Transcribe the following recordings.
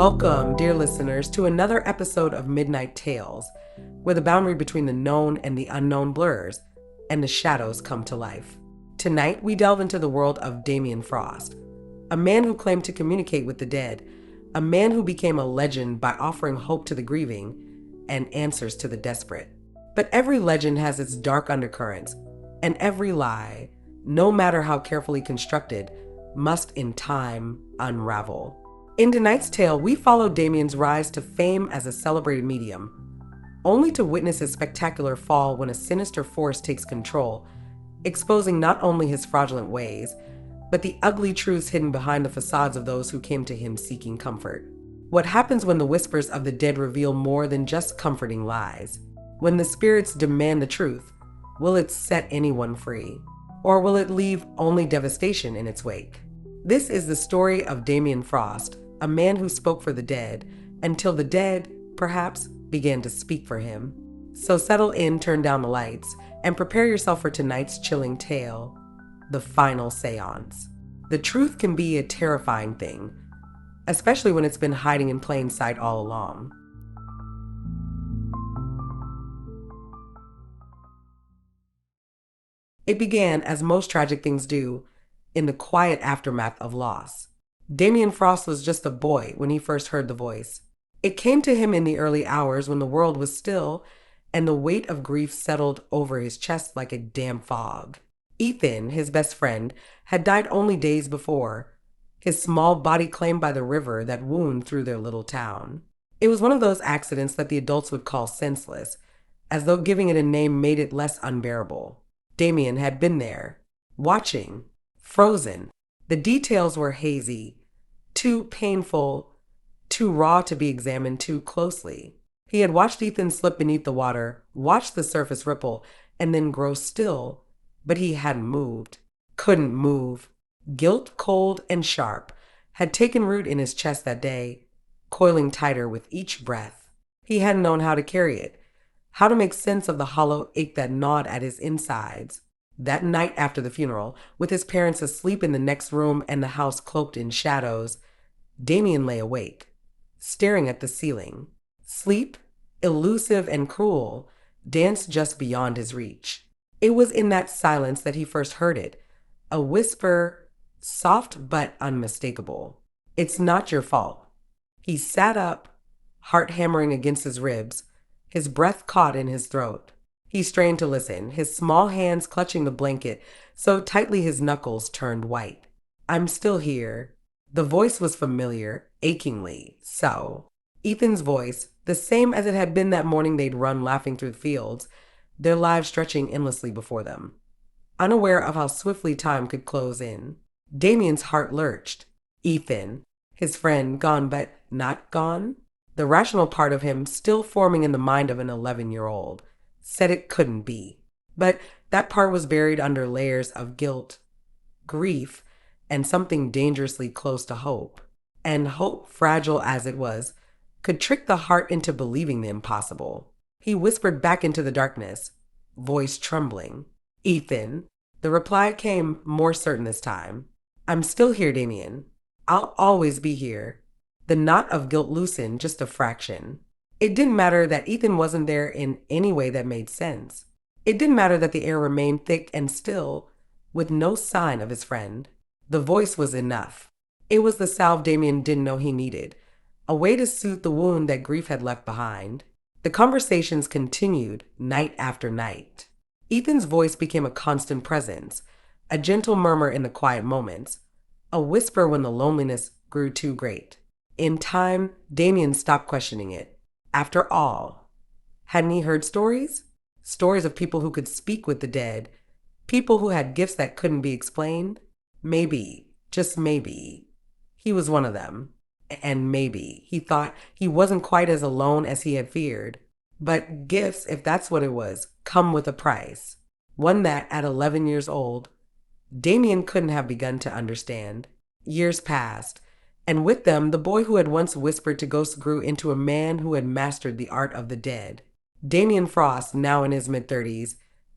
Welcome, dear listeners, to another episode of Midnight Tales, where the boundary between the known and the unknown blurs, and the shadows come to life. Tonight, we delve into the world of Damian Frost, a man who claimed to communicate with the dead, a man who became a legend by offering hope to the grieving and answers to the desperate. But every legend has its dark undercurrents, and every lie, no matter how carefully constructed, must in time unravel. In tonight's tale, we follow Damian's rise to fame as a celebrated medium, only to witness his spectacular fall when a sinister force takes control, exposing not only his fraudulent ways, but the ugly truths hidden behind the facades of those who came to him seeking comfort. What happens when the whispers of the dead reveal more than just comforting lies? When the spirits demand the truth, will it set anyone free? Or will it leave only devastation in its wake? This is the story of Damian Frost, a man who spoke for the dead, until the dead, perhaps, began to speak for him. So settle in, turn down the lights, and prepare yourself for tonight's chilling tale, the Final Séance. The truth can be a terrifying thing, especially when it's been hiding in plain sight all along. It began, as most tragic things do, in the quiet aftermath of loss. Damian Frost was just a boy when he first heard the voice. It came to him in the early hours when the world was still and the weight of grief settled over his chest like a damp fog. Ethan, his best friend, had died only days before, his small body claimed by the river that wound through their little town. It was one of those accidents that the adults would call senseless, as though giving it a name made it less unbearable. Damian had been there, watching, frozen. The details were hazy, too painful, too raw to be examined too closely. He had watched Ethan slip beneath the water, watched the surface ripple, and then grow still, but he hadn't moved, couldn't move. Guilt, cold and sharp, had taken root in his chest that day, coiling tighter with each breath. He hadn't known how to carry it, how to make sense of the hollow ache that gnawed at his insides. That night after the funeral, with his parents asleep in the next room and the house cloaked in shadows, Damian lay awake, staring at the ceiling. Sleep, elusive and cruel, danced just beyond his reach. It was in that silence that he first heard it, a whisper, soft but unmistakable. "It's not your fault." He sat up, heart hammering against his ribs, his breath caught in his throat. He strained to listen, his small hands clutching the blanket so tightly his knuckles turned white. "I'm still here." The voice was familiar, achingly so. Ethan's voice, the same as it had been that morning they'd run laughing through the fields, their lives stretching endlessly before them. Unaware of how swiftly time could close in, Damian's heart lurched. Ethan, his friend, gone but not gone? The rational part of him, still forming in the mind of an 11-year-old, said it couldn't be. But that part was buried under layers of guilt, grief, and something dangerously close to hope. And hope, fragile as it was, could trick the heart into believing the impossible. He whispered back into the darkness, voice trembling. "Ethan." The reply came more certain this time. "I'm still here, Damian. I'll always be here." The knot of guilt loosened just a fraction. It didn't matter that Ethan wasn't there in any way that made sense. It didn't matter that the air remained thick and still, with no sign of his friend. The voice was enough. It was the salve Damian didn't know he needed, a way to soothe the wound that grief had left behind. The conversations continued night after night. Ethan's voice became a constant presence, a gentle murmur in the quiet moments, a whisper when the loneliness grew too great. In time, Damian stopped questioning it. After all, hadn't he heard stories? Stories of people who could speak with the dead, people who had gifts that couldn't be explained? Maybe, just maybe, he was one of them. And maybe, he thought, he wasn't quite as alone as he had feared. But gifts, if that's what it was, come with a price. One that, at 11 years old, Damian couldn't have begun to understand. Years passed, and with them, the boy who had once whispered to ghosts grew into a man who had mastered the art of the dead. Damian Frost, now in his mid-30s,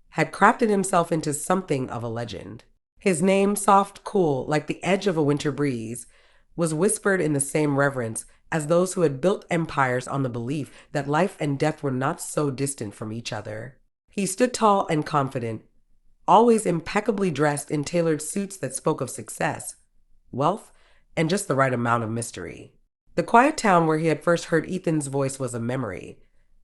had crafted himself into something of a legend. His name, soft, cool, like the edge of a winter breeze, was whispered in the same reverence as those who had built empires on the belief that life and death were not so distant from each other. He stood tall and confident, always impeccably dressed in tailored suits that spoke of success, wealth, and just the right amount of mystery. The quiet town where he had first heard Ethan's voice was a memory,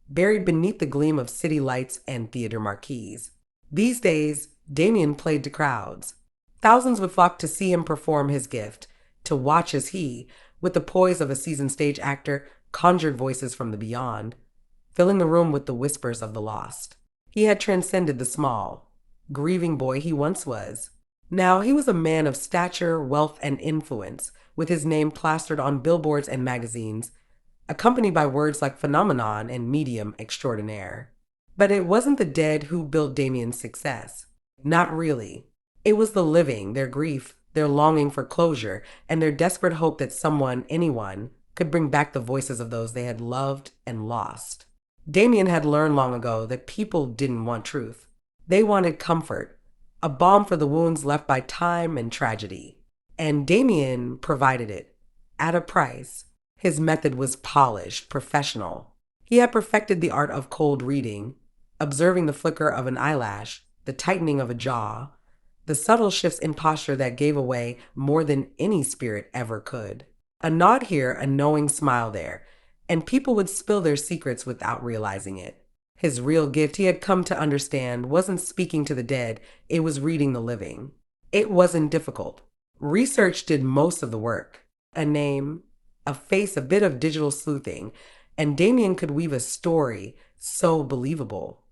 buried beneath the gleam of city lights and theater marquees. These days, Damian played to crowds. Thousands would flock to see him perform his gift, to watch as he, with the poise of a seasoned stage actor, conjured voices from the beyond, filling the room with the whispers of the lost. He had transcended the small, grieving boy he once was. Now he was a man of stature, wealth, and influence, with his name plastered on billboards and magazines, accompanied by words like phenomenon and medium extraordinaire. But it wasn't the dead who built Damien's success. Not really. It was the living, their grief, their longing for closure, and their desperate hope that someone, anyone, could bring back the voices of those they had loved and lost. Damien had learned long ago that people didn't want truth. They wanted comfort, a balm for the wounds left by time and tragedy. And Damien provided it, at a price. His method was polished, professional. He had perfected the art of cold reading, observing the flicker of an eyelash, the tightening of a jaw, the subtle shifts in posture that gave away more than any spirit ever could. A nod here, a knowing smile there, and people would spill their secrets without realizing it. His real gift, he had come to understand, wasn't speaking to the dead, it was reading the living. It wasn't difficult. Research did most of the work. A name, a face, a bit of digital sleuthing, and Damien could weave a story so believable,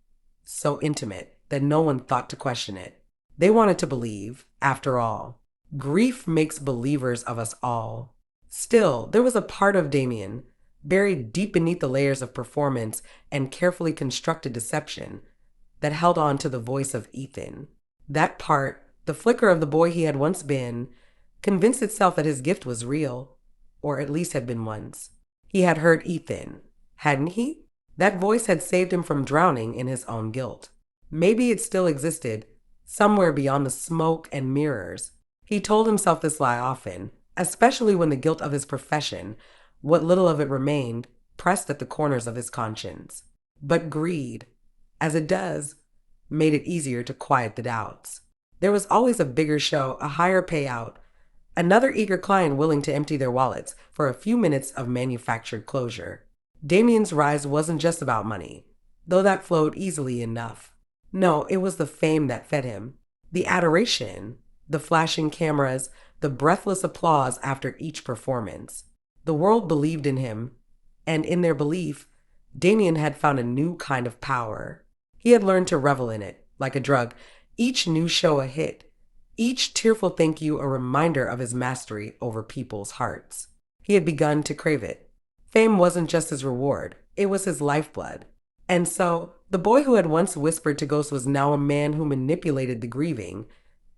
so intimate, that no one thought to question it. They wanted to believe, after all. Grief makes believers of us all. Still, there was a part of Damien, buried deep beneath the layers of performance and carefully constructed deception, that held on to the voice of Ethan. That part, the flicker of the boy he had once been, convinced itself that his gift was real, or at least had been once. He had heard Ethan, hadn't he? That voice had saved him from drowning in his own guilt. Maybe it still existed, somewhere beyond the smoke and mirrors. He told himself this lie often, especially when the guilt of his profession, what little of it remained, pressed at the corners of his conscience. But greed, as it does, made it easier to quiet the doubts. There was always a bigger show, a higher payout, another eager client willing to empty their wallets for a few minutes of manufactured closure. Damien's rise wasn't just about money, though that flowed easily enough. No, it was the fame that fed him, the adoration, the flashing cameras, the breathless applause after each performance. The world believed in him, and in their belief, Damien had found a new kind of power. He had learned to revel in it, like a drug, each new show a hit, each tearful thank you a reminder of his mastery over people's hearts. He had begun to crave it. Fame wasn't just his reward, it was his lifeblood. And so, the boy who had once whispered to ghosts was now a man who manipulated the grieving,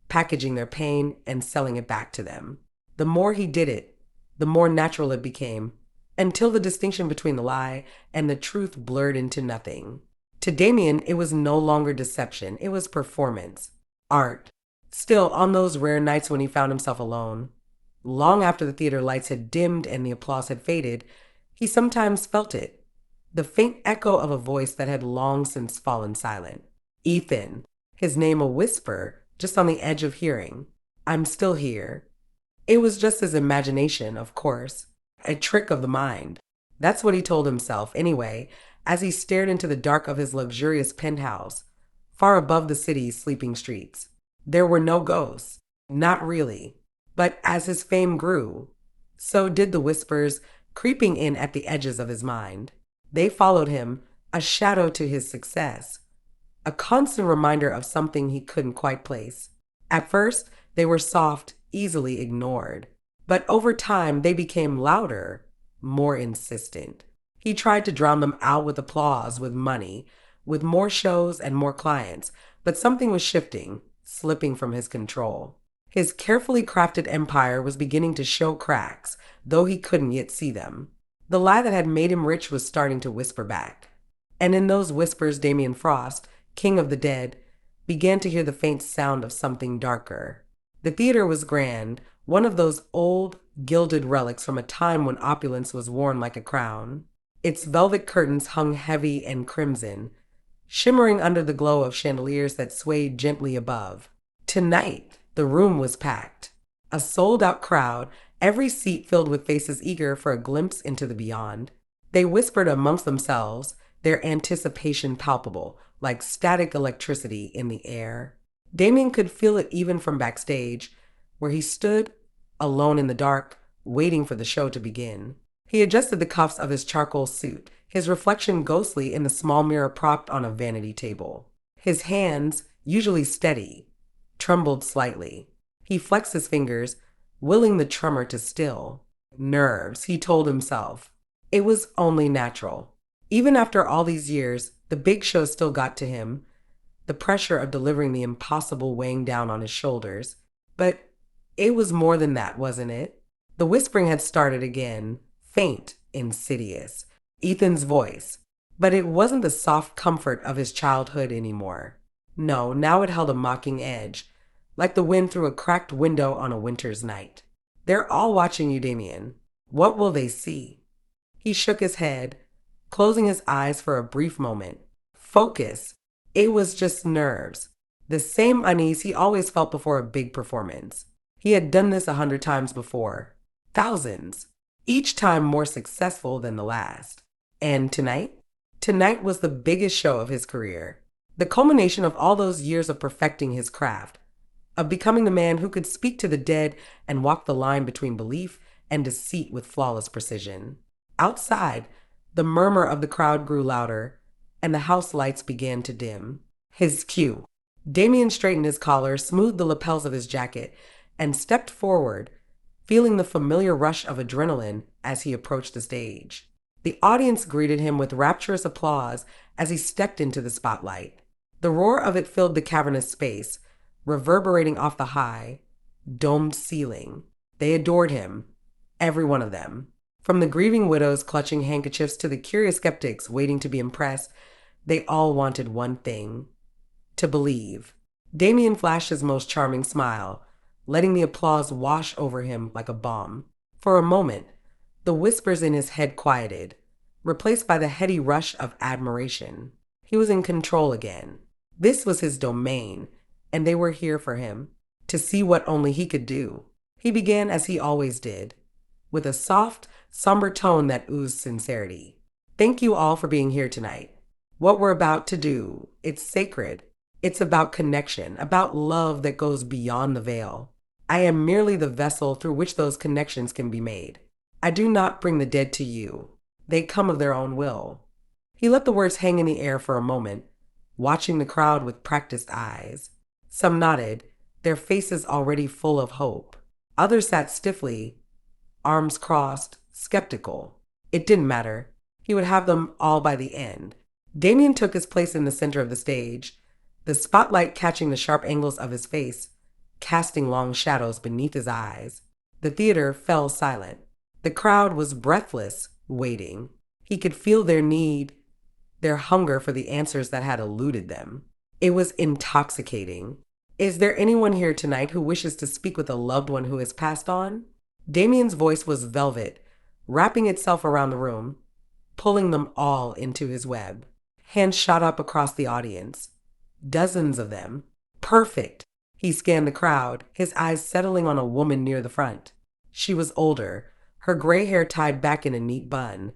packaging their pain and selling it back to them. The more he did it, the more natural it became, until the distinction between the lie and the truth blurred into nothing. To Damien, it was no longer deception, it was performance, art. Still, on those rare nights when he found himself alone, long after the theater lights had dimmed and the applause had faded, he sometimes felt it, the faint echo of a voice that had long since fallen silent. Ethan, his name a whisper, just on the edge of hearing. I'm still here. It was just his imagination, of course, a trick of the mind. That's what he told himself, anyway, as he stared into the dark of his luxurious penthouse, far above the city's sleeping streets. There were no ghosts, not really. But as his fame grew, so did the whispers creeping in at the edges of his mind. They followed him, a shadow to his success, a constant reminder of something he couldn't quite place. At first, they were soft, easily ignored. But over time, they became louder, more insistent. He tried to drown them out with applause, with money, with more shows and more clients, but something was shifting, slipping from his control. His carefully crafted empire was beginning to show cracks, though he couldn't yet see them. The lie that had made him rich was starting to whisper back. And in those whispers, Damian Frost, king of the dead, began to hear the faint sound of something darker. The theater was grand, one of those old, gilded relics from a time when opulence was worn like a crown. Its velvet curtains hung heavy and crimson, shimmering under the glow of chandeliers that swayed gently above. Tonight, the room was packed. A sold-out crowd, every seat filled with faces eager for a glimpse into the beyond. They whispered amongst themselves, their anticipation palpable, like static electricity in the air. Damien could feel it even from backstage, where he stood, alone in the dark, waiting for the show to begin. He adjusted the cuffs of his charcoal suit, his reflection ghostly in the small mirror propped on a vanity table. His hands, usually steady, trembled slightly. He flexed his fingers, willing the tremor to still. Nerves, he told himself. It was only natural. Even after all these years, the big show still got to him, the pressure of delivering the impossible weighing down on his shoulders. But it was more than that, wasn't it? The whispering had started again, faint, insidious. Ethan's voice. But it wasn't the soft comfort of his childhood anymore. No, now it held a mocking edge, like the wind through a cracked window on a winter's night. They're all watching you, Damien. What will they see? He shook his head, closing his eyes for a brief moment. Focus. It was just nerves. The same unease he always felt before a big performance. He had done this 100 times before. Thousands. Each time more successful than the last. And tonight? Tonight was the biggest show of his career. The culmination of all those years of perfecting his craft, of becoming the man who could speak to the dead and walk the line between belief and deceit with flawless precision. Outside, the murmur of the crowd grew louder, and the house lights began to dim. His cue. Damien straightened his collar, smoothed the lapels of his jacket, and stepped forward, feeling the familiar rush of adrenaline as he approached the stage. The audience greeted him with rapturous applause as he stepped into the spotlight. The roar of it filled the cavernous space, reverberating off the high, domed ceiling. They adored him, every one of them. From the grieving widows clutching handkerchiefs to the curious skeptics waiting to be impressed, they all wanted one thing: to believe. Damien flashed his most charming smile, letting the applause wash over him like a bomb. For a moment, the whispers in his head quieted, replaced by the heady rush of admiration. He was in control again. This was his domain, and they were here for him, to see what only he could do. He began as he always did, with a soft, somber tone that oozed sincerity. Thank you all for being here tonight. What we're about to do, it's sacred. It's about connection, about love that goes beyond the veil. I am merely the vessel through which those connections can be made. I do not bring the dead to you. They come of their own will. He let the words hang in the air for a moment, watching the crowd with practiced eyes. Some nodded, their faces already full of hope. Others sat stiffly, arms crossed, skeptical. It didn't matter. He would have them all by the end. Damien took his place in the center of the stage, the spotlight catching the sharp angles of his face, casting long shadows beneath his eyes. The theater fell silent. The crowd was breathless, waiting. He could feel their need, their hunger for the answers that had eluded them. It was intoxicating. Is there anyone here tonight who wishes to speak with a loved one who has passed on? Damien's voice was velvet, wrapping itself around the room, pulling them all into his web. Hands shot up across the audience. Dozens of them. Perfect. He scanned the crowd, his eyes settling on a woman near the front. She was older, her gray hair tied back in a neat bun,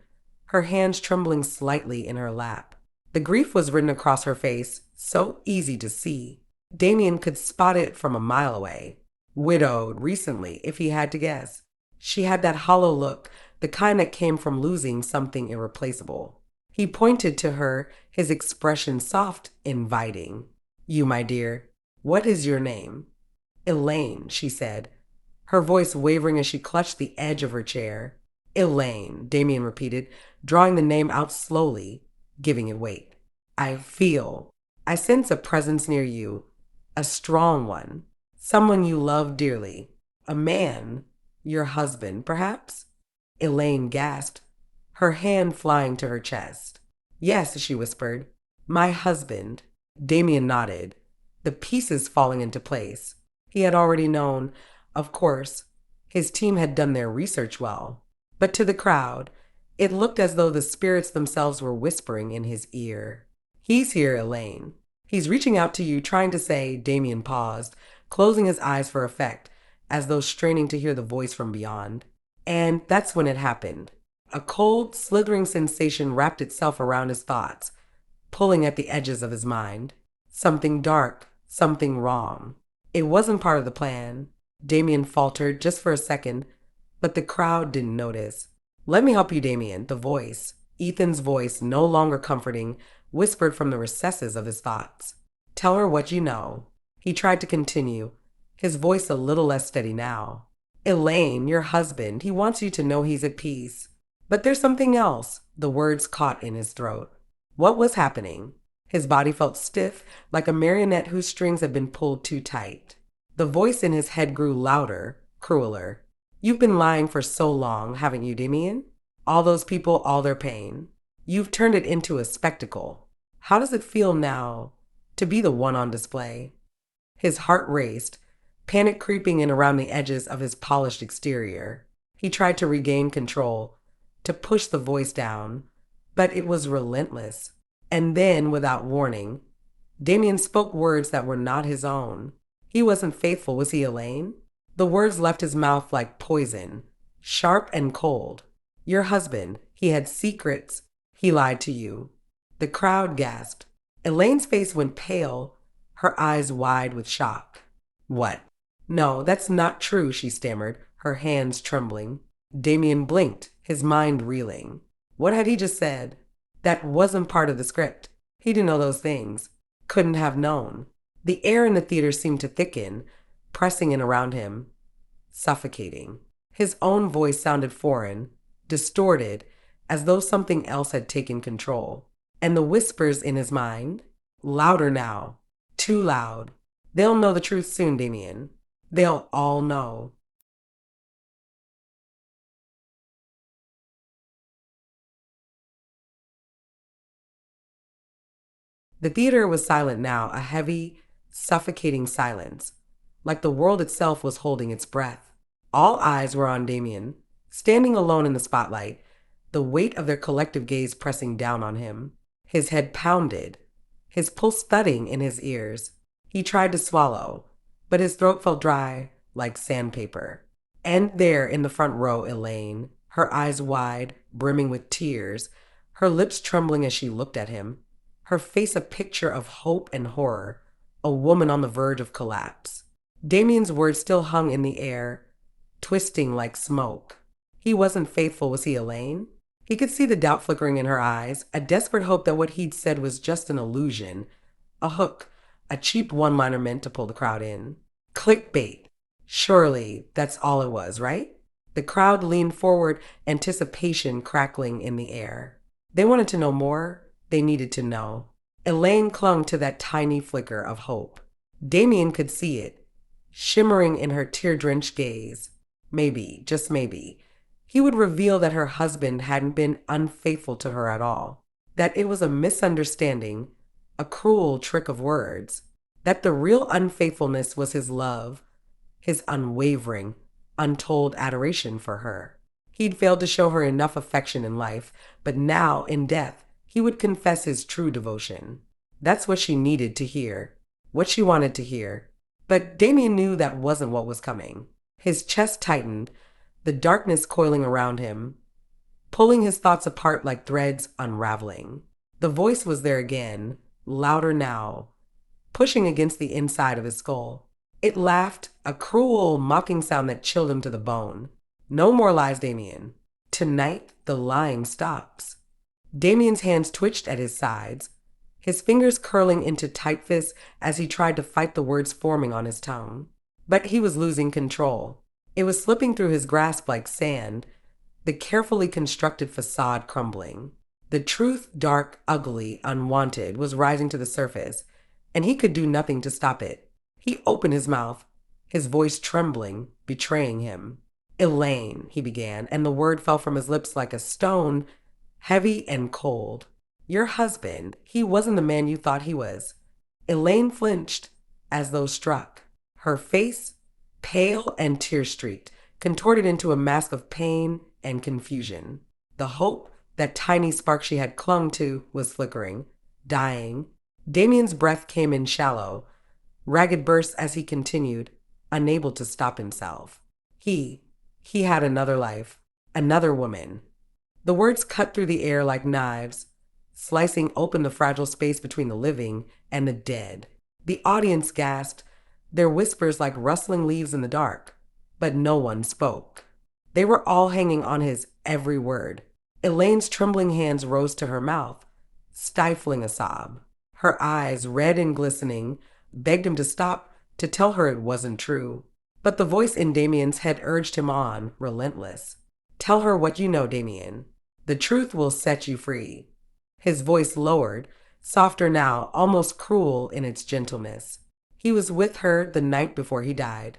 her hands trembling slightly in her lap. The grief was written across her face, so easy to see. Damien could spot it from a mile away. Widowed recently, if he had to guess. She had that hollow look, the kind that came from losing something irreplaceable. He pointed to her, his expression soft, inviting. You, my dear, what is your name? Elaine, she said, her voice wavering as she clutched the edge of her chair. Elaine, Damien repeated, drawing the name out slowly, giving it weight. I sense a presence near you, a strong one, someone you love dearly, a man, your husband, perhaps? Elaine gasped, her hand flying to her chest. Yes, she whispered, my husband. Damien nodded, the pieces falling into place. He had already known, of course. His team had done their research well. But to the crowd, it looked as though the spirits themselves were whispering in his ear. He's here, Elaine. He's reaching out to you, trying to say. Damien paused, closing his eyes for effect, as though straining to hear the voice from beyond. And that's when it happened. A cold, slithering sensation wrapped itself around his thoughts, pulling at the edges of his mind. Something dark, something wrong. It wasn't part of the plan. Damien faltered just for a second, but the crowd didn't notice. Let me help you, Damien, the voice, Ethan's voice, no longer comforting, whispered from the recesses of his thoughts. Tell her what you know. He tried to continue, his voice a little less steady now. Elaine, your husband, he wants you to know he's at peace. But there's something else, the words caught in his throat. What was happening? His body felt stiff, like a marionette whose strings had been pulled too tight. The voice in his head grew louder, crueler. You've been lying for so long, haven't you, Damien? All those people, all their pain. You've turned it into a spectacle. How does it feel now to be the one on display? His heart raced, panic creeping in around the edges of his polished exterior. He tried to regain control, to push the voice down, but it was relentless. And then, without warning, Damien spoke words that were not his own. He wasn't faithful, was he, Elaine? The words left his mouth like poison, sharp and cold. Your husband, he had secrets. He lied to you. The crowd gasped. Elaine's face went pale, her eyes wide with shock. What? No, that's not true, she stammered, her hands trembling. Damien blinked, his mind reeling. What had he just said? That wasn't part of the script. He didn't know those things. Couldn't have known. The air in the theater seemed to thicken, pressing in around him, suffocating. His own voice sounded foreign, distorted, as though something else had taken control. And the whispers in his mind? Louder now. Too loud. They'll know the truth soon, Damien. They'll all know. The theater was silent now, a heavy, suffocating silence, like the world itself was holding its breath. All eyes were on Damien, standing alone in the spotlight, the weight of their collective gaze pressing down on him. His head pounded, his pulse thudding in his ears. He tried to swallow, but his throat felt dry, like sandpaper. And there in the front row, Elaine, her eyes wide, brimming with tears, her lips trembling as she looked at him, her face a picture of hope and horror, a woman on the verge of collapse. Damien's words still hung in the air, twisting like smoke. He wasn't faithful, was he, Elaine? He could see the doubt flickering in her eyes, a desperate hope that what he'd said was just an illusion, a hook, a cheap one-liner meant to pull the crowd in. Clickbait. Surely that's all it was, right? The crowd leaned forward, anticipation crackling in the air. They wanted to know more. They needed to know. Elaine clung to that tiny flicker of hope. Damien could see it, shimmering in her tear-drenched gaze. Maybe, just maybe, he would reveal that her husband hadn't been unfaithful to her at all, that it was a misunderstanding, a cruel trick of words, that the real unfaithfulness was his love, his unwavering, untold adoration for her. He'd failed to show her enough affection in life, but now, in death, he would confess his true devotion. That's what she needed to hear, what she wanted to hear. But Damien knew that wasn't what was coming. His chest tightened, the darkness coiling around him, pulling his thoughts apart like threads unraveling. The voice was there again, louder now, pushing against the inside of his skull. It laughed, a cruel, mocking sound that chilled him to the bone. No more lies, Damien. Tonight, the lying stops. Damien's hands twitched at his sides, his fingers curling into tight fists as he tried to fight the words forming on his tongue. But he was losing control. It was slipping through his grasp like sand, the carefully constructed facade crumbling. The truth, dark, ugly, unwanted, was rising to the surface, and he could do nothing to stop it. He opened his mouth, his voice trembling, betraying him. Elaine, he began, and the word fell from his lips like a stone, heavy and cold. Your husband, he wasn't the man you thought he was. Elaine flinched as though struck. Her face, pale and tear-streaked, contorted into a mask of pain and confusion. The hope, that tiny spark she had clung to, was flickering, dying. Damien's breath came in shallow, ragged bursts as he continued, unable to stop himself. He had another life, another woman. The words cut through the air like knives, slicing open the fragile space between the living and the dead. The audience gasped, their whispers like rustling leaves in the dark, but no one spoke. They were all hanging on his every word. Elaine's trembling hands rose to her mouth, stifling a sob. Her eyes, red and glistening, begged him to stop, to tell her it wasn't true. But the voice in Damien's head urged him on, relentless. Tell her what you know, Damien. The truth will set you free. His voice lowered, softer now, almost cruel in its gentleness. He was with her the night before he died.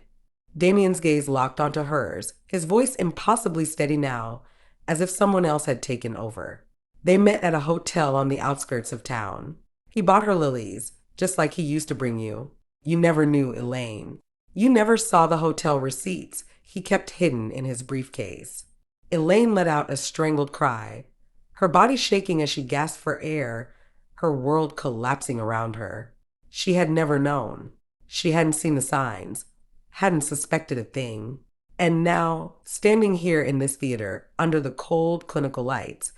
Damien's gaze locked onto hers, his voice impossibly steady now, as if someone else had taken over. They met at a hotel on the outskirts of town. He bought her lilies, just like he used to bring you. You never knew Elaine. You never saw the hotel receipts he kept hidden in his briefcase. Elaine let out a strangled cry, her body shaking as she gasped for air, her world collapsing around her. She had never known. She hadn't seen the signs, hadn't suspected a thing. And now, standing here in this theater, under the cold clinical lights,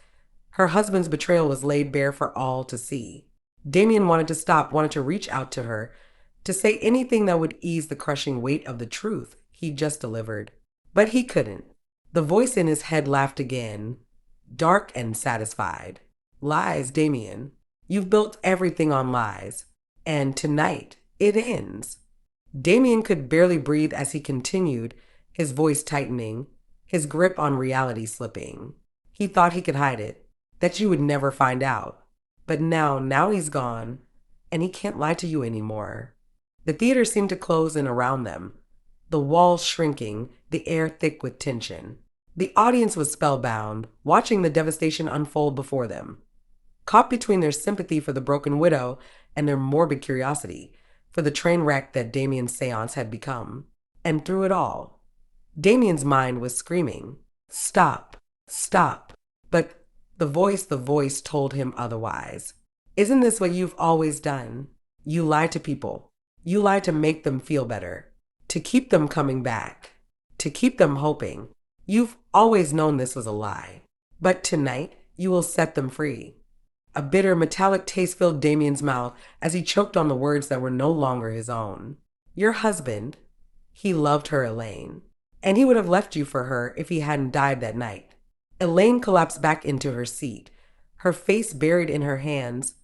her husband's betrayal was laid bare for all to see. Damien wanted to stop, wanted to reach out to her, to say anything that would ease the crushing weight of the truth he'd just delivered. But he couldn't. The voice in his head laughed again, dark and satisfied. Lies, Damien. You've built everything on lies. And tonight, it ends. Damien could barely breathe as he continued, his voice tightening, his grip on reality slipping. He thought he could hide it, that you would never find out. But now he's gone, and he can't lie to you anymore. The theater seemed to close in around them, the walls shrinking, the air thick with tension. The audience was spellbound, watching the devastation unfold before them, caught between their sympathy for the broken widow and their morbid curiosity for the train wreck that Damien's séance had become. And through it all, Damien's mind was screaming, "Stop, stop." But the voice told him otherwise. Isn't this what you've always done? You lie to people. You lie to make them feel better, to keep them coming back, to keep them hoping. You've always known this was a lie. But tonight, you will set them free. A bitter, metallic taste filled Damien's mouth as he choked on the words that were no longer his own. Your husband, he loved her, Elaine, and he would have left you for her if he hadn't died that night. Elaine collapsed back into her seat, her face buried in her hands,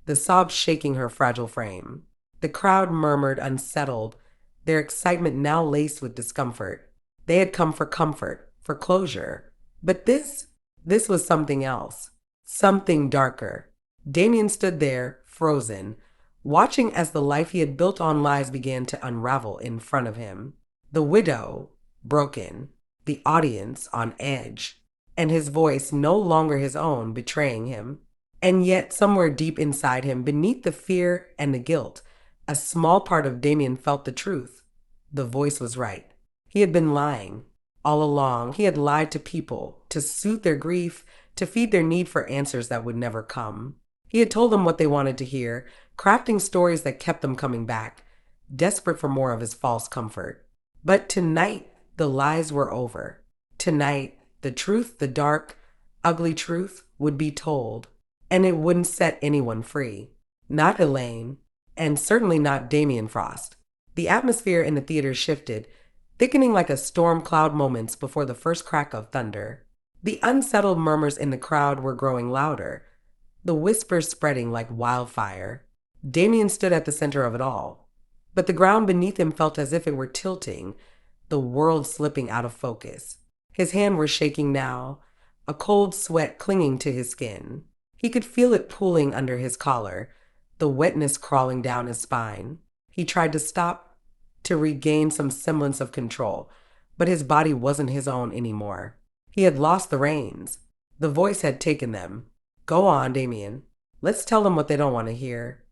the sobs shaking her fragile frame. The crowd murmured, unsettled, their excitement now laced with discomfort. They had come for comfort, for closure. But this was something else, something darker. Damien stood there, frozen, watching as the life he had built on lies began to unravel in front of him. The widow, broken, the audience on edge, and his voice no longer his own, betraying him. And yet, somewhere deep inside him, beneath the fear and the guilt, a small part of Damien felt the truth. The voice was right. He had been lying. All along, he had lied to people, to soothe their grief, to feed their need for answers that would never come. He had told them what they wanted to hear, crafting stories that kept them coming back, desperate for more of his false comfort. But tonight, the lies were over. Tonight, the truth, the dark, ugly truth, would be told. And it wouldn't set anyone free. Not Elaine, and certainly not Damian Frost. The atmosphere in the theater shifted, thickening like a storm cloud moments before the first crack of thunder. The unsettled murmurs in the crowd were growing louder, the whispers spreading like wildfire. Damien stood at the center of it all, but the ground beneath him felt as if it were tilting, the world slipping out of focus. His hands were shaking now, a cold sweat clinging to his skin. He could feel it pooling under his collar, the wetness crawling down his spine. He tried to stop, to regain some semblance of control, but his body wasn't his own anymore. He had lost the reins. The voice had taken them. Go on, Damien. Let's tell them what they don't want to hear.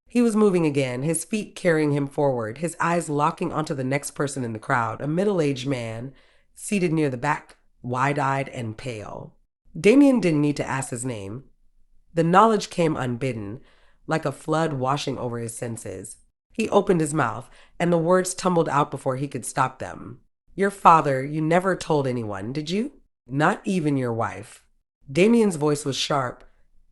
He was moving again, his feet carrying him forward, his eyes locking onto the next person in the crowd, a middle-aged man, seated near the back, wide-eyed and pale. Damien didn't need to ask his name. The knowledge came unbidden, like a flood washing over his senses. He opened his mouth, and the words tumbled out before he could stop them. Your father, you never told anyone, did you? Not even your wife. Damien's voice was sharp,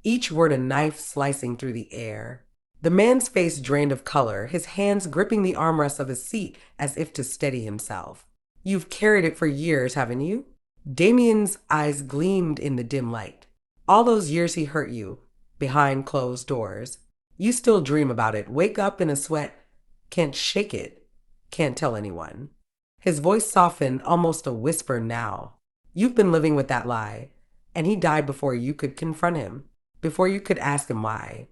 each word a knife slicing through the air. The man's face drained of color, his hands gripping the armrest of his seat as if to steady himself. You've carried it for years, haven't you? Damien's eyes gleamed in the dim light. All those years he hurt you, behind closed doors. You still dream about it, wake up in a sweat, can't shake it, can't tell anyone. His voice softened, almost a whisper now. You've been living with that lie, and he died before you could confront him, before you could ask him why.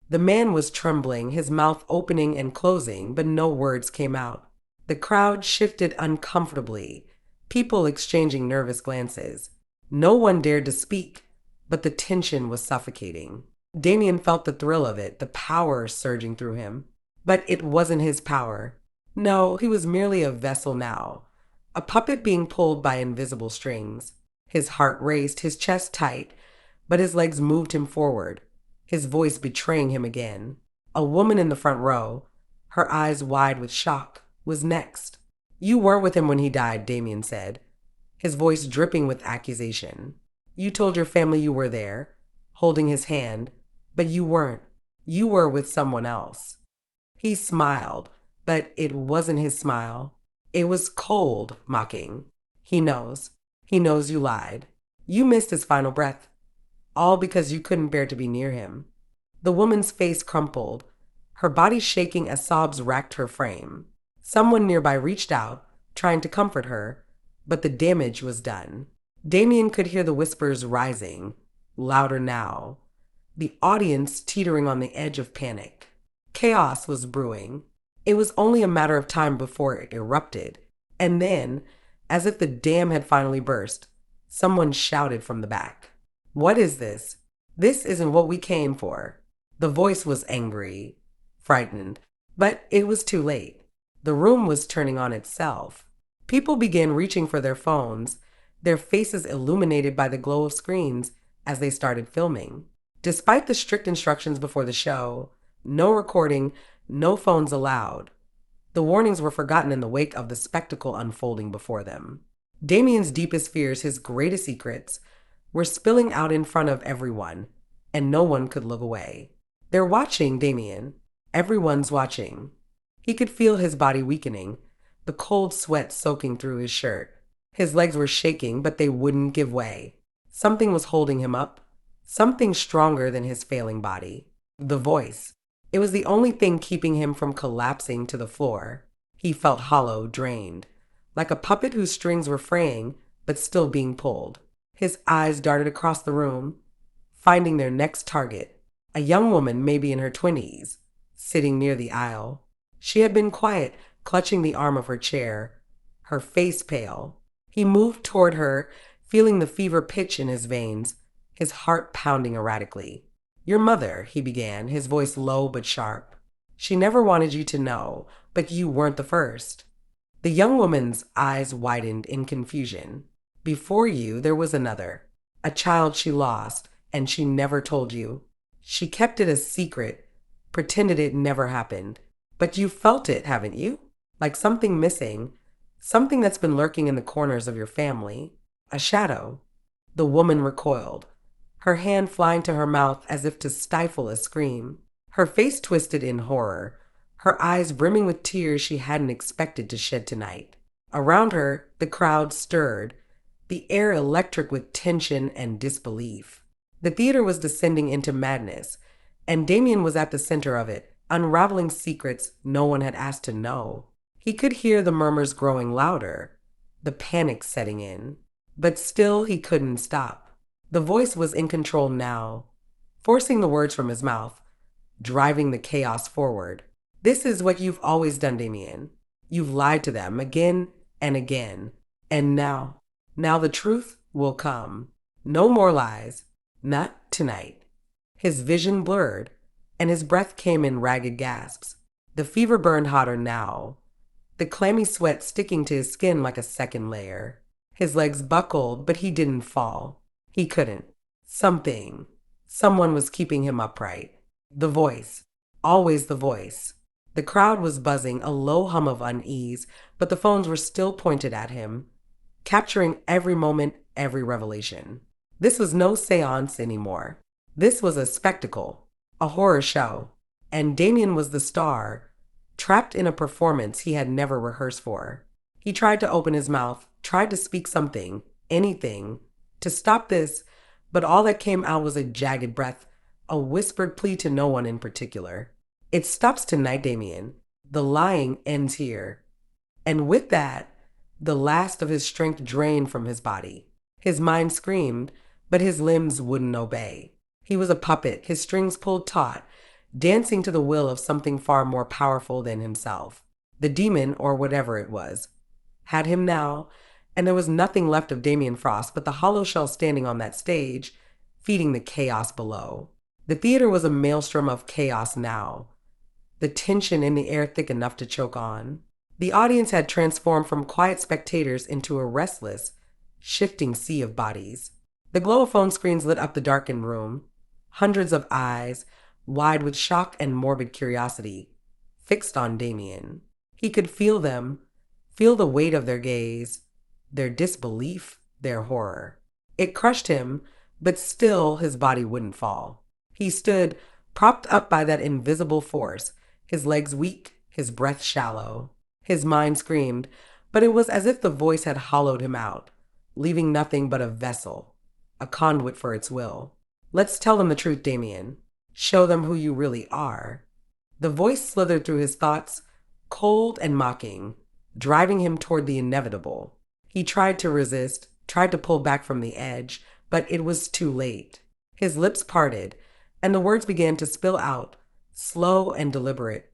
The man was trembling, his mouth opening and closing, but no words came out. The crowd shifted uncomfortably, people exchanging nervous glances. No one dared to speak, but the tension was suffocating. Damien felt the thrill of it, the power surging through him. But it wasn't his power. No, he was merely a vessel now, a puppet being pulled by invisible strings. His heart raced, his chest tight, but his legs moved him forward, his voice betraying him again. A woman in the front row, her eyes wide with shock, was next. You were with him when he died, Damien said, his voice dripping with accusation. You told your family you were there, holding his hand, but you weren't. You were with someone else. He smiled, but it wasn't his smile. It was cold, mocking. He knows. He knows you lied. You missed his final breath, all because you couldn't bear to be near him. The woman's face crumpled, her body shaking as sobs racked her frame. Someone nearby reached out, trying to comfort her, but the damage was done. Damien could hear the whispers rising, louder now, the audience teetering on the edge of panic. Chaos was brewing. It was only a matter of time before it erupted. And then, as if the dam had finally burst, someone shouted from the back. What is this? This isn't what we came for. The voice was angry, frightened, but it was too late. The room was turning on itself. People began reaching for their phones, their faces illuminated by the glow of screens as they started filming. Despite the strict instructions before the show, no recording, no phones allowed. The warnings were forgotten in the wake of the spectacle unfolding before them. Damien's deepest fears, his greatest secrets, were spilling out in front of everyone, and no one could look away. They're watching, Damien. Everyone's watching. He could feel his body weakening, the cold sweat soaking through his shirt. His legs were shaking, but they wouldn't give way. Something was holding him up, something stronger than his failing body. The voice. It was the only thing keeping him from collapsing to the floor. He felt hollow, drained, like a puppet whose strings were fraying, but still being pulled. His eyes darted across the room, finding their next target, a young woman maybe in her 20s, sitting near the aisle. She had been quiet, clutching the arm of her chair, her face pale. He moved toward her, feeling the fever pitch in his veins, his heart pounding erratically. Your mother, he began, his voice low but sharp. She never wanted you to know, but you weren't the first. The young woman's eyes widened in confusion. Before you, there was another, a child she lost, and she never told you. She kept it a secret, pretended it never happened. But you felt it, haven't you? Like something missing, something that's been lurking in the corners of your family. A shadow. The woman recoiled, her hand flying to her mouth as if to stifle a scream. Her face twisted in horror, her eyes brimming with tears she hadn't expected to shed tonight. Around her, the crowd stirred, the air electric with tension and disbelief. The theater was descending into madness, and Damien was at the center of it, unraveling secrets no one had asked to know. He could hear the murmurs growing louder, the panic setting in, but still he couldn't stop. The voice was in control now, forcing the words from his mouth, driving the chaos forward. This is what you've always done, Damien. You've lied to them again and again. And now the truth will come. No more lies. Not tonight. His vision blurred, and his breath came in ragged gasps. The fever burned hotter now, the clammy sweat sticking to his skin like a second layer. His legs buckled, but he didn't fall. He couldn't. Something. Someone was keeping him upright. The voice. Always the voice. The crowd was buzzing, a low hum of unease, but the phones were still pointed at him, capturing every moment, every revelation. This was no seance anymore. This was a spectacle, a horror show. And Damien was the star, trapped in a performance he had never rehearsed for. He tried to open his mouth, tried to speak something, anything, to stop this, but all that came out was a jagged breath, a whispered plea to no one in particular. It stops tonight, Damien. The lying ends here. And with that, the last of his strength drained from his body. His mind screamed, but his limbs wouldn't obey. He was a puppet, his strings pulled taut, dancing to the will of something far more powerful than himself. The demon, or whatever it was, had him now, and there was nothing left of Damian Frost but the hollow shell standing on that stage, feeding the chaos below. The theater was a maelstrom of chaos now, the tension in the air thick enough to choke on. The audience had transformed from quiet spectators into a restless, shifting sea of bodies. The glow of phone screens lit up the darkened room, hundreds of eyes, wide with shock and morbid curiosity, fixed on Damien. He could feel them, feel the weight of their gaze, their disbelief, their horror. It crushed him, but still his body wouldn't fall. He stood, propped up by that invisible force, his legs weak, his breath shallow. His mind screamed, but it was as if the voice had hollowed him out, leaving nothing but a vessel, a conduit for its will. Let's tell them the truth, Damien. Show them who you really are. The voice slithered through his thoughts, cold and mocking, driving him toward the inevitable. He tried to resist, tried to pull back from the edge, but it was too late. His lips parted, and the words began to spill out, slow and deliberate,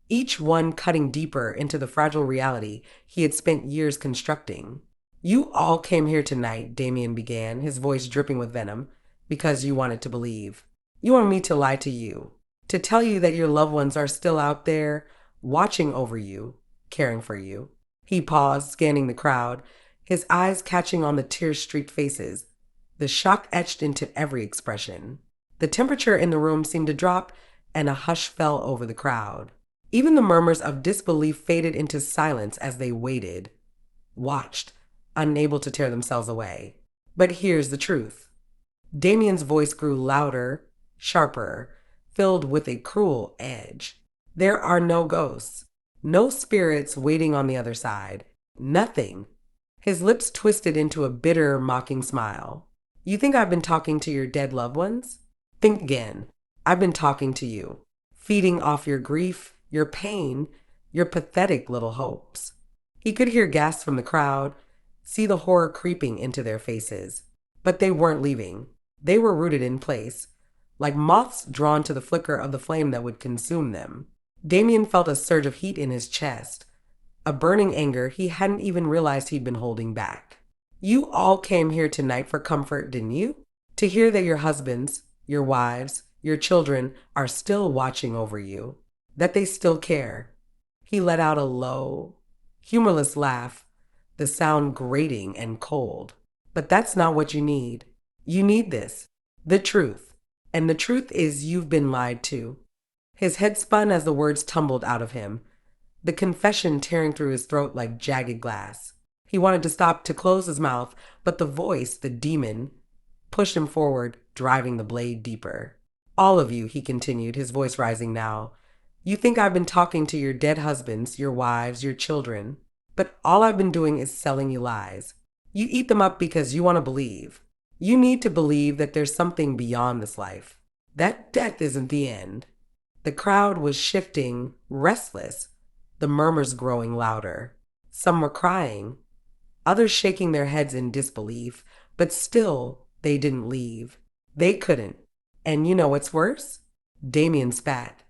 each one cutting deeper into the fragile reality he had spent years constructing. You all came here tonight, Damien began, his voice dripping with venom, because you wanted to believe. You want me to lie to you, to tell you that your loved ones are still out there, watching over you, caring for you. He paused, scanning the crowd, his eyes catching on the tear-streaked faces, the shock etched into every expression. The temperature in the room seemed to drop, and a hush fell over the crowd. Even the murmurs of disbelief faded into silence as they waited, watched, unable to tear themselves away. But here's the truth. Damien's voice grew louder, sharper, filled with a cruel edge. There are no ghosts, no spirits waiting on the other side. Nothing. His lips twisted into a bitter, mocking smile. You think I've been talking to your dead loved ones? Think again. I've been talking to you, feeding off your grief, your pain, your pathetic little hopes. He could hear gasps from the crowd, see the horror creeping into their faces. But they weren't leaving. They were rooted in place, like moths drawn to the flicker of the flame that would consume them. Damien felt a surge of heat in his chest, a burning anger he hadn't even realized he'd been holding back. You all came here tonight for comfort, didn't you? To hear that your husbands, your wives, your children are still watching over you, that they still care. He let out a low, humorless laugh, the sound grating and cold. But that's not what you need. You need this, the truth. And the truth is you've been lied to. His head spun as the words tumbled out of him, the confession tearing through his throat like jagged glass. He wanted to stop, to close his mouth, but the voice, the demon, pushed him forward, driving the blade deeper. All of you, he continued, his voice rising now. You think I've been talking to your dead husbands, your wives, your children, but all I've been doing is selling you lies. You eat them up because you want to believe. You need to believe that there's something beyond this life, that death isn't the end. The crowd was shifting, restless, the murmurs growing louder. Some were crying, others shaking their heads in disbelief, but still they didn't leave. They couldn't. And you know what's worse? Damien spat,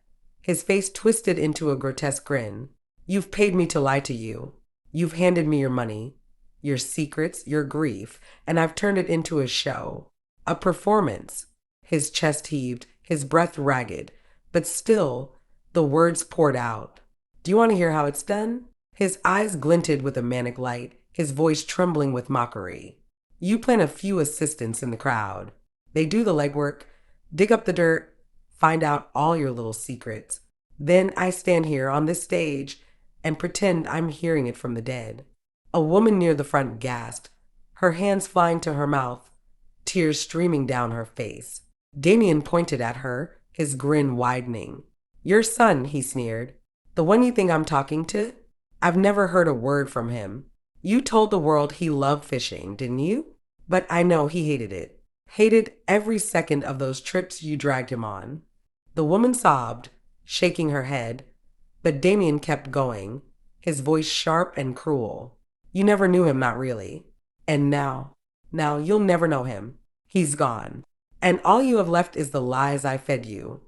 his face twisted into a grotesque grin. You've paid me to lie to you. You've handed me your money, your secrets, your grief, and I've turned it into a show, a performance. His chest heaved, his breath ragged, but still the words poured out. Do you want to hear how it's done? His eyes glinted with a manic light, his voice trembling with mockery. You plant a few assistants in the crowd. They do the legwork, dig up the dirt, find out all your little secrets. Then I stand here on this stage and pretend I'm hearing it from the dead. A woman near the front gasped, her hands flying to her mouth, tears streaming down her face. Damian pointed at her, his grin widening. Your son, he sneered. The one you think I'm talking to? I've never heard a word from him. You told the world he loved fishing, didn't you? But I know he hated it. Hated every second of those trips you dragged him on. The woman sobbed, shaking her head, but Damien kept going, his voice sharp and cruel. You never knew him, not really. And now you'll never know him. He's gone. And all you have left is the lies I fed you.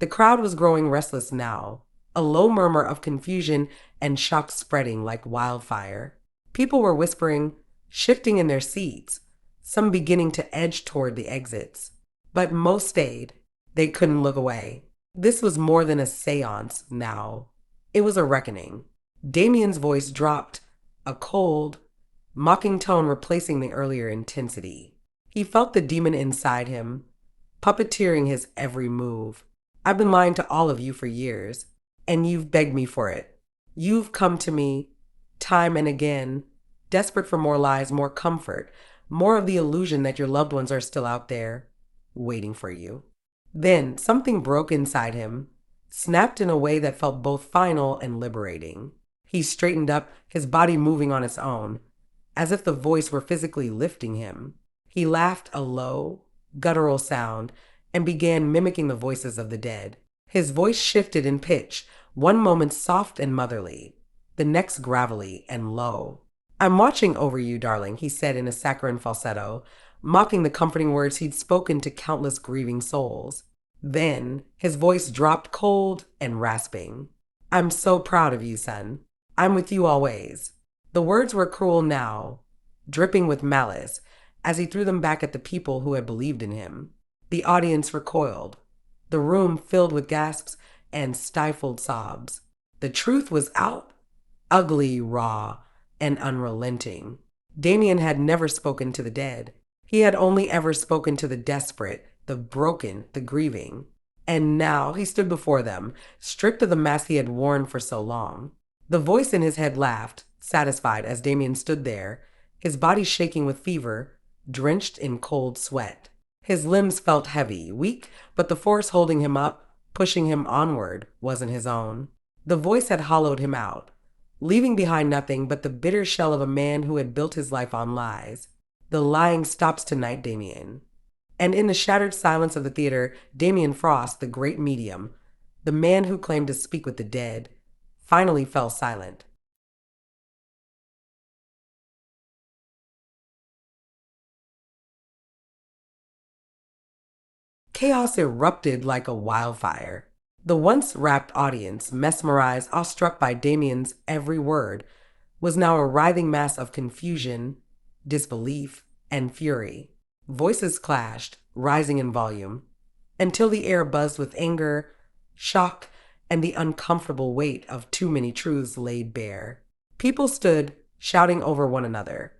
The crowd was growing restless now, a low murmur of confusion and shock spreading like wildfire. People were whispering, shifting in their seats, some beginning to edge toward the exits. But most stayed. They couldn't look away. This was more than a séance now. It was a reckoning. Damien's voice dropped, a cold, mocking tone replacing the earlier intensity. He felt the demon inside him, puppeteering his every move. I've been lying to all of you for years, and you've begged me for it. You've come to me, time and again, desperate for more lies, more comfort, more of the illusion that your loved ones are still out there, waiting for you. Then something broke inside him, snapped in a way that felt both final and liberating. He straightened up, his body moving on its own, as if the voice were physically lifting him. He laughed a low, guttural sound and began mimicking the voices of the dead. His voice shifted in pitch, one moment soft and motherly, the next gravelly and low. I'm watching over you, darling, he said in a saccharine falsetto, mocking the comforting words he'd spoken to countless grieving souls. Then his voice dropped cold and rasping. I'm so proud of you, son. I'm with you always. The words were cruel now, dripping with malice, as he threw them back at the people who had believed in him. The audience recoiled, the room filled with gasps and stifled sobs. The truth was out, ugly, raw, and unrelenting. Damien had never spoken to the dead. He had only ever spoken to the desperate, the broken, the grieving. And now he stood before them, stripped of the mask he had worn for so long. The voice in his head laughed, satisfied as Damien stood there, his body shaking with fever, drenched in cold sweat. His limbs felt heavy, weak, but the force holding him up, pushing him onward, wasn't his own. The voice had hollowed him out, leaving behind nothing but the bitter shell of a man who had built his life on lies. The lying stops tonight, Damien. And in the shattered silence of the theater, Damian Frost, the great medium, the man who claimed to speak with the dead, finally fell silent. Chaos erupted like a wildfire. The once rapt audience, mesmerized, awestruck by Damien's every word, was now a writhing mass of confusion, disbelief, and fury. Voices clashed, rising in volume, until the air buzzed with anger, shock, and the uncomfortable weight of too many truths laid bare. People stood, shouting over one another,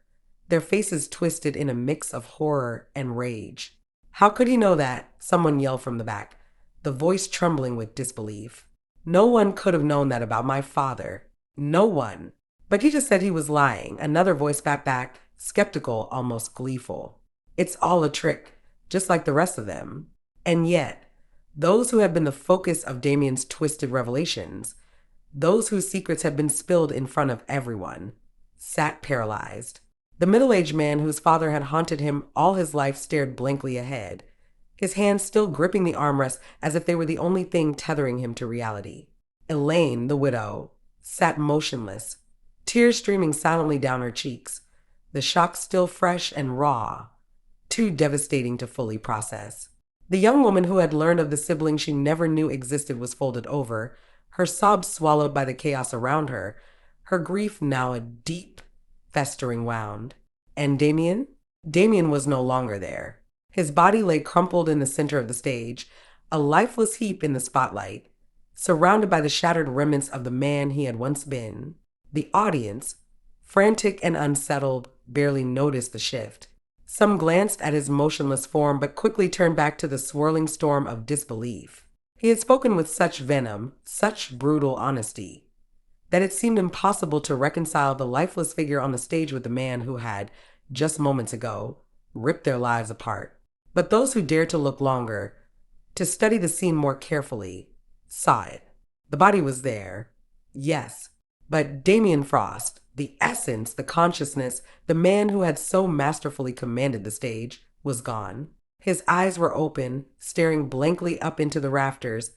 their faces twisted in a mix of horror and rage. How could he know that? Someone yelled from the back, the voice trembling with disbelief. No one could have known that about my father. No one. But he just said he was lying. Another voice back, skeptical, almost gleeful. It's all a trick, just like the rest of them. And yet, those who had been the focus of Damien's twisted revelations, those whose secrets had been spilled in front of everyone, sat paralyzed. The middle-aged man whose father had haunted him all his life stared blankly ahead, his hands still gripping the armrest as if they were the only thing tethering him to reality. Elaine, the widow, sat motionless, tears streaming silently down her cheeks, the shock still fresh and raw, too devastating to fully process. The young woman who had learned of the sibling she never knew existed was folded over, her sobs swallowed by the chaos around her, her grief now a deep, festering wound. And Damien? Damien was no longer there. His body lay crumpled in the center of the stage, a lifeless heap in the spotlight, surrounded by the shattered remnants of the man he had once been. The audience, frantic and unsettled, barely noticed the shift. Some glanced at his motionless form but quickly turned back to the swirling storm of disbelief. He had spoken with such venom, such brutal honesty, that it seemed impossible to reconcile the lifeless figure on the stage with the man who had, just moments ago, ripped their lives apart. But those who dared to look longer, to study the scene more carefully, saw it. The body was there, yes, but Damian Frost, the essence, the consciousness, the man who had so masterfully commanded the stage, was gone. His eyes were open, staring blankly up into the rafters,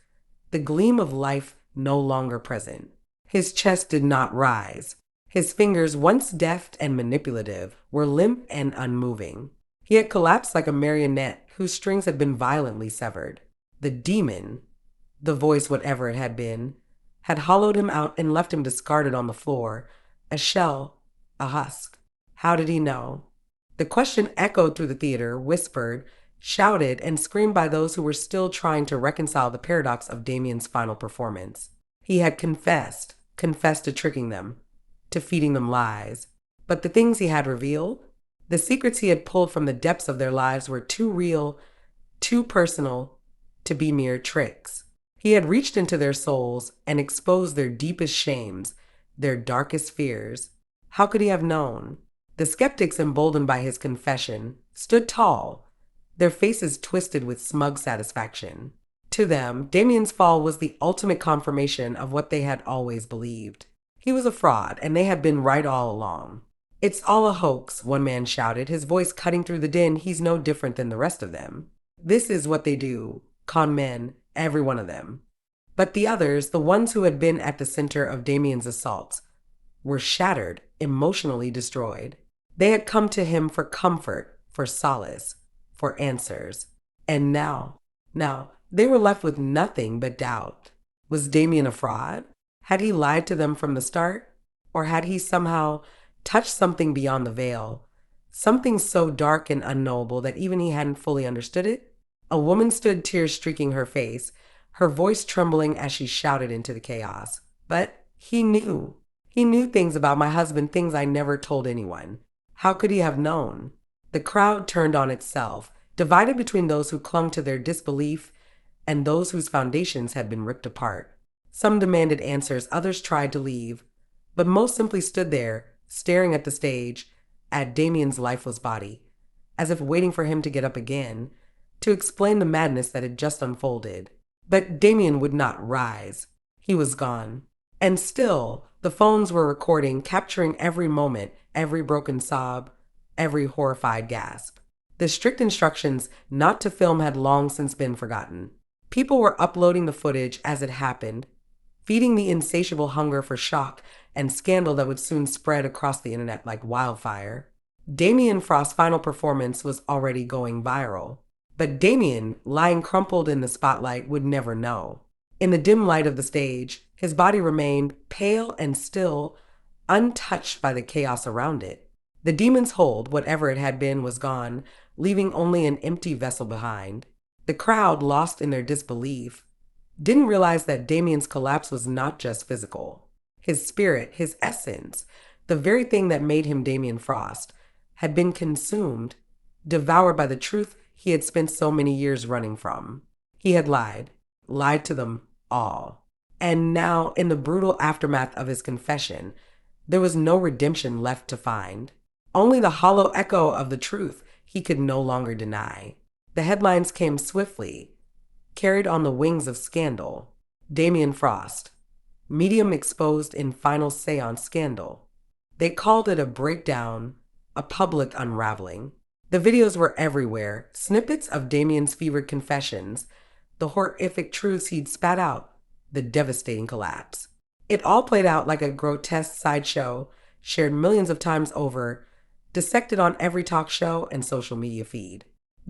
the gleam of life no longer present. His chest did not rise. His fingers, once deft and manipulative, were limp and unmoving. He had collapsed like a marionette whose strings had been violently severed. The demon, the voice whatever it had been, had hollowed him out and left him discarded on the floor, a shell, a husk. How did he know? The question echoed through the theater, whispered, shouted, and screamed by those who were still trying to reconcile the paradox of Damian's final performance. He had confessed to tricking them, to feeding them lies. But the things he had revealed, the secrets he had pulled from the depths of their lives were too real, too personal to be mere tricks. He had reached into their souls and exposed their deepest shames, their darkest fears. How could he have known? The skeptics, emboldened by his confession, stood tall, their faces twisted with smug satisfaction. To them, Damian's fall was the ultimate confirmation of what they had always believed. He was a fraud, and they had been right all along. "It's all a hoax," one man shouted, his voice cutting through the din. "He's no different than the rest of them. This is what they do, con men, every one of them." But the others, the ones who had been at the center of Damian's assaults, were shattered, emotionally destroyed. They had come to him for comfort, for solace, for answers. And now, they were left with nothing but doubt. Was Damian a fraud? Had he lied to them from the start? Or had he somehow touched something beyond the veil? Something so dark and unknowable that even he hadn't fully understood it? A woman stood, tears streaking her face, her voice trembling as she shouted into the chaos. "But he knew. He knew things about my husband, things I never told anyone." How could he have known? The crowd turned on itself, divided between those who clung to their disbelief and those whose foundations had been ripped apart. Some demanded answers, others tried to leave, but most simply stood there, staring at the stage, at Damian's lifeless body, as if waiting for him to get up again, to explain the madness that had just unfolded. But Damian would not rise. He was gone. And still, the phones were recording, capturing every moment, every broken sob, every horrified gasp. The strict instructions not to film had long since been forgotten. People were uploading the footage as it happened, feeding the insatiable hunger for shock and scandal that would soon spread across the internet like wildfire. Damian Frost's final performance was already going viral. But Damian, lying crumpled in the spotlight, would never know. In the dim light of the stage, his body remained pale and still, untouched by the chaos around it. The demon's hold, whatever it had been, was gone, leaving only an empty vessel behind. The crowd, lost in their disbelief, didn't realize that Damian's collapse was not just physical. His spirit, his essence, the very thing that made him Damian Frost, had been consumed, devoured by the truth he had spent so many years running from. He had lied to them all. And now, in the brutal aftermath of his confession, there was no redemption left to find. Only the hollow echo of the truth he could no longer deny. The headlines came swiftly, carried on the wings of scandal. Damian Frost, medium exposed in Final Séance scandal. They called it a breakdown, a public unraveling. The videos were everywhere, snippets of Damian's fevered confessions, the horrific truths he'd spat out, the devastating collapse. It all played out like a grotesque sideshow, shared millions of times over, dissected on every talk show and social media feed.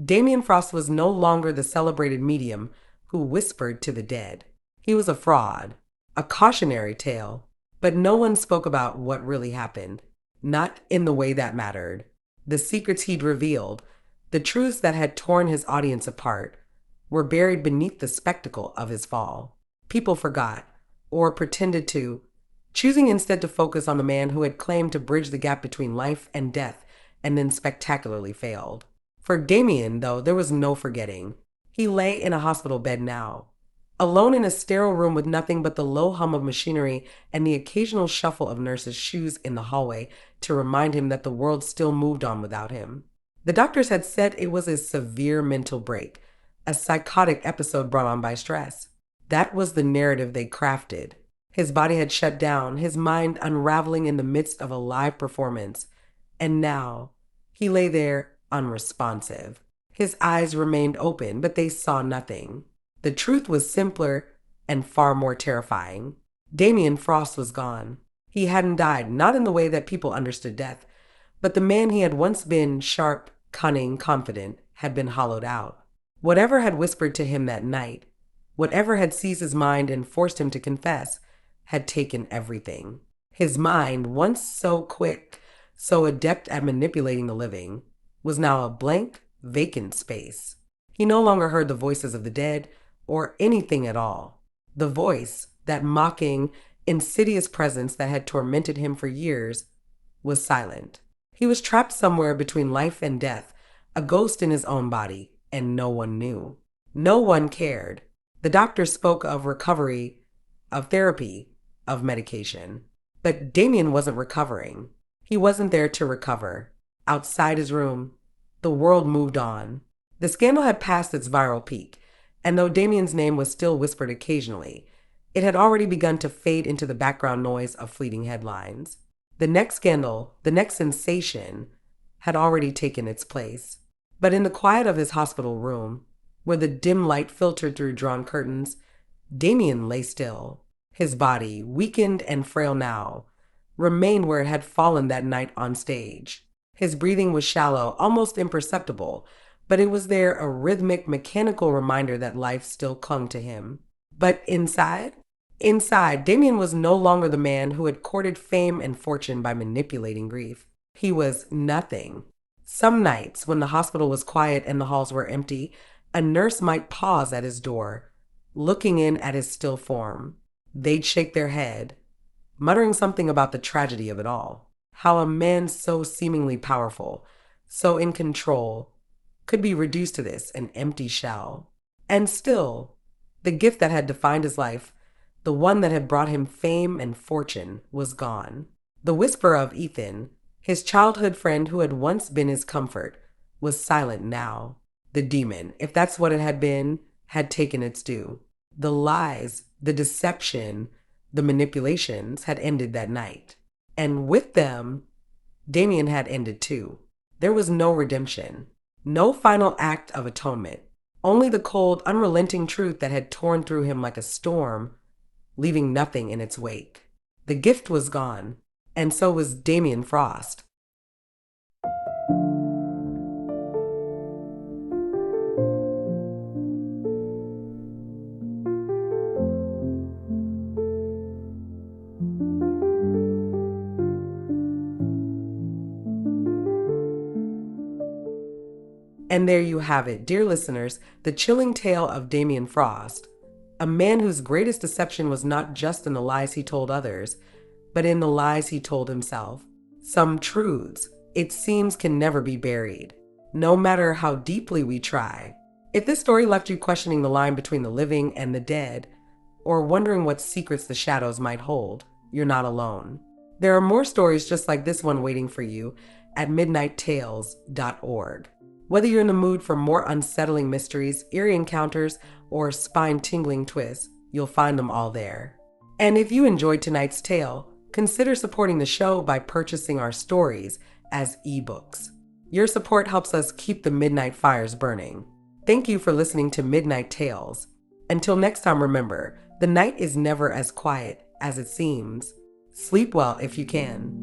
Damian Frost was no longer the celebrated medium who whispered to the dead. He was a fraud, a cautionary tale, but no one spoke about what really happened, not in the way that mattered. The secrets he'd revealed, the truths that had torn his audience apart, were buried beneath the spectacle of his fall. People forgot, or pretended to, choosing instead to focus on the man who had claimed to bridge the gap between life and death and then spectacularly failed. For Damien, though, there was no forgetting. He lay in a hospital bed now, alone in a sterile room with nothing but the low hum of machinery and the occasional shuffle of nurses' shoes in the hallway to remind him that the world still moved on without him. The doctors had said it was a severe mental break, a psychotic episode brought on by stress. That was the narrative they crafted. His body had shut down, his mind unraveling in the midst of a live performance. And now, he lay there unresponsive. His eyes remained open, but they saw nothing. The truth was simpler and far more terrifying. Damian Frost was gone. He hadn't died, not in the way that people understood death, but the man he had once been, sharp, cunning, confident, had been hollowed out. Whatever had whispered to him that night, whatever had seized his mind and forced him to confess, had taken everything. His mind, once so quick, so adept at manipulating the living, was now a blank, vacant space. He no longer heard the voices of the dead or anything at all. The voice, that mocking, insidious presence that had tormented him for years, was silent. He was trapped somewhere between life and death, a ghost in his own body, and no one knew. No one cared. The doctor spoke of recovery, of therapy, of medication. But Damien wasn't recovering. He wasn't there to recover. Outside his room, the world moved on. The scandal had passed its viral peak, and though Damien's name was still whispered occasionally, it had already begun to fade into the background noise of fleeting headlines. The next scandal, the next sensation, had already taken its place. But in the quiet of his hospital room, where the dim light filtered through drawn curtains, Damien lay still. His body, weakened and frail now, remained where it had fallen that night on stage. His breathing was shallow, almost imperceptible, but it was there, a rhythmic, mechanical reminder that life still clung to him. But inside, Damien was no longer the man who had courted fame and fortune by manipulating grief. He was nothing. Some nights, when the hospital was quiet and the halls were empty, a nurse might pause at his door, looking in at his still form. They'd shake their head, muttering something about the tragedy of it all. How a man so seemingly powerful, so in control, could be reduced to this, an empty shell. And still, the gift that had defined his life, the one that had brought him fame and fortune, was gone. The whisper of Ethan, his childhood friend who had once been his comfort, was silent now. The demon, if that's what it had been, had taken its due. The lies, the deception, the manipulations had ended that night. And with them, Damien had ended too. There was no redemption, no final act of atonement, only the cold, unrelenting truth that had torn through him like a storm, leaving nothing in its wake. The gift was gone, and so was Damian Frost. And there you have it, dear listeners, the chilling tale of Damian Frost, a man whose greatest deception was not just in the lies he told others, but in the lies he told himself. Some truths, it seems, can never be buried, no matter how deeply we try. If this story left you questioning the line between the living and the dead, or wondering what secrets the shadows might hold, you're not alone. There are more stories just like this one waiting for you at midnighttales.org. Whether you're in the mood for more unsettling mysteries, eerie encounters, or spine-tingling twists, you'll find them all there. And if you enjoyed tonight's tale, consider supporting the show by purchasing our stories as ebooks. Your support helps us keep the midnight fires burning. Thank you for listening to Midnight Tales. Until next time, remember, the night is never as quiet as it seems. Sleep well if you can.